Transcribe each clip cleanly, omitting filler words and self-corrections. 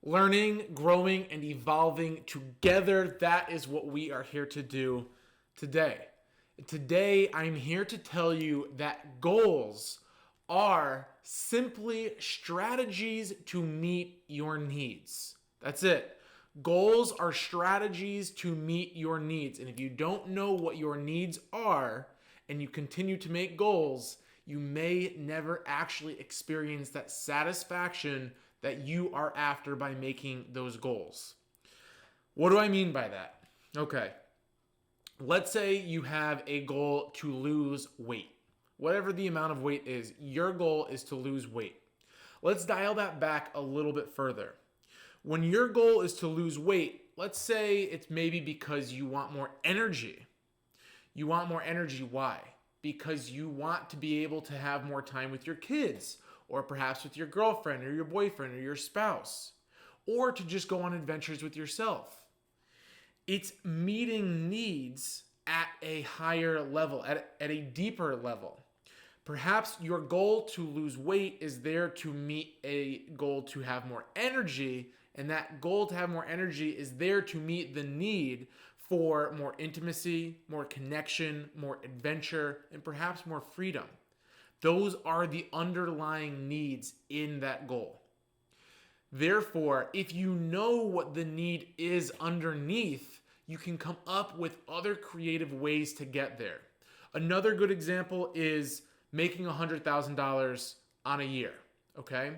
Learning, growing, and evolving together. That is what we are here to do today. Today, I'm here to tell you that goals are simply strategies to meet your needs. That's it. Goals are strategies to meet your needs. And if you don't know what your needs are and you continue to make goals, you may never actually experience that satisfaction that you are after by making those goals. What do I mean by that? Okay. Let's say you have a goal to lose weight. Whatever the amount of weight is, your goal is to lose weight. Let's dial that back a little bit further. When your goal is to lose weight, let's say it's maybe because you want more energy. You want more energy. Why? Because you want to be able to have more time with your kids, or perhaps with your girlfriend or your boyfriend or your spouse, or to just go on adventures with yourself. It's meeting needs at a higher level, at a deeper level. Perhaps your goal to lose weight is there to meet a goal to have more energy, and that goal to have more energy is there to meet the need for more intimacy, more connection, more adventure, and perhaps more freedom. Those are the underlying needs in that goal. Therefore, if you know what the need is underneath, you can come up with other creative ways to get there. Another good example is making $100,000 on a year, okay?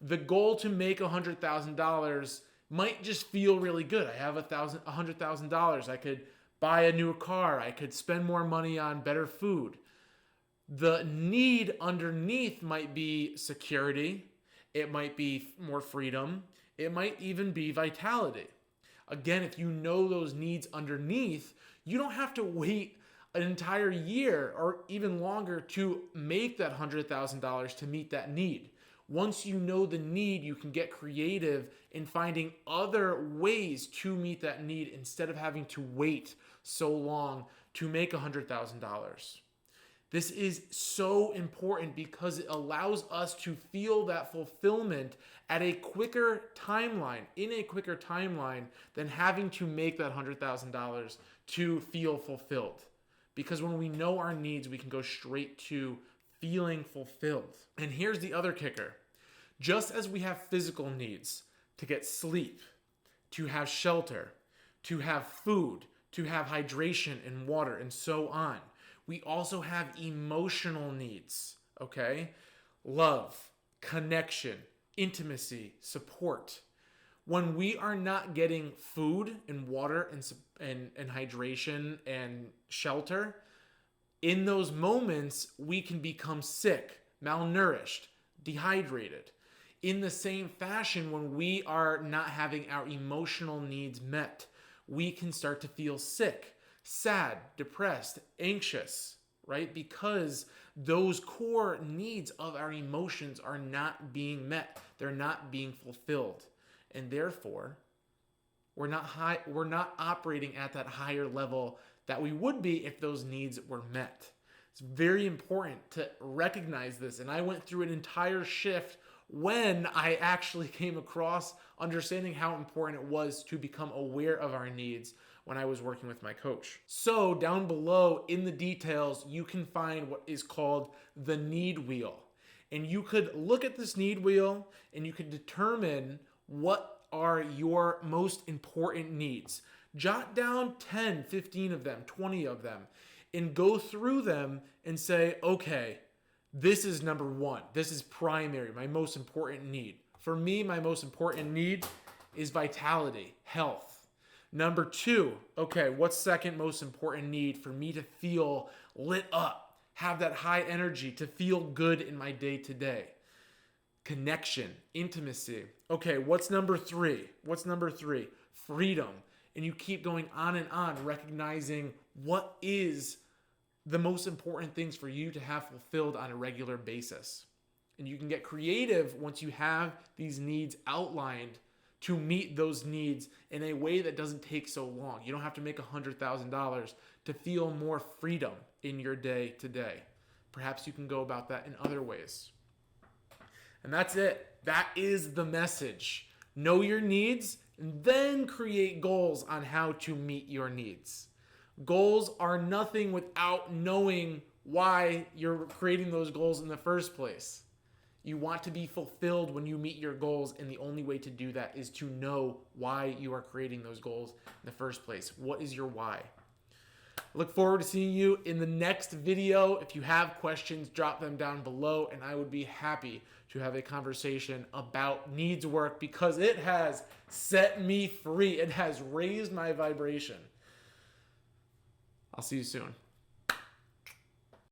The goal to make $100,000 might just feel really good. I have $100,000. I could buy a new car. I could spend more money on better food. The need underneath might be security. It might be more freedom. It might even be vitality. Again, if you know those needs underneath, you don't have to wait an entire year or even longer to make that $100,000 to meet that need. Once you know the need, you can get creative in finding other ways to meet that need instead of having to wait so long to make $100,000. This is so important because it allows us to feel that fulfillment at a quicker timeline, in a quicker timeline than having to make that $100,000 to feel fulfilled. Because when we know our needs, we can go straight to feeling fulfilled. And here's the other kicker. Just as we have physical needs to get sleep, to have shelter, to have food, to have hydration and water, and so on, we also have emotional needs, okay? Love, connection, intimacy, support. When we are not getting food and water and hydration and shelter, in those moments, we can become sick, malnourished, dehydrated. In the same fashion, when we are not having our emotional needs met, we can start to feel sick, sad, depressed, anxious, right? Because those core needs of our emotions are not being met. They're not being fulfilled. And therefore, we're not operating at that higher level that we would be if those needs were met. It's very important to recognize this. And I went through an entire shift when I actually came across understanding how important it was to become aware of our needs when I was working with my coach. So down below in the details, you can find what is called the need wheel. And you could look at this need wheel and you could determine what are your most important needs. Jot down 10, 15 of them, 20 of them, and go through them and say, okay, this is number one. This is primary, my most important need. For me, my most important need is vitality, health. Number two, okay, what's second most important need for me to feel lit up, have that high energy, to feel good in my day to day? Connection, intimacy. Okay, what's number three? Freedom. And you keep going on, recognizing what is the most important things for you to have fulfilled on a regular basis. And you can get creative once you have these needs outlined to meet those needs in a way that doesn't take so long. You don't have to make $100,000 to feel more freedom in your day to day. Perhaps you can go about that in other ways. And that's it. That is the message. Know your needs, and then create goals on how to meet your needs. Goals are nothing without knowing why you're creating those goals in the first place. You want to be fulfilled when you meet your goals, and the only way to do that is to know why you are creating those goals in the first place. What is your why? I look forward to seeing you in the next video. If you have questions, drop them down below, and I would be happy to have a conversation about needs work because it has set me free. It has raised my vibration. I'll see you soon.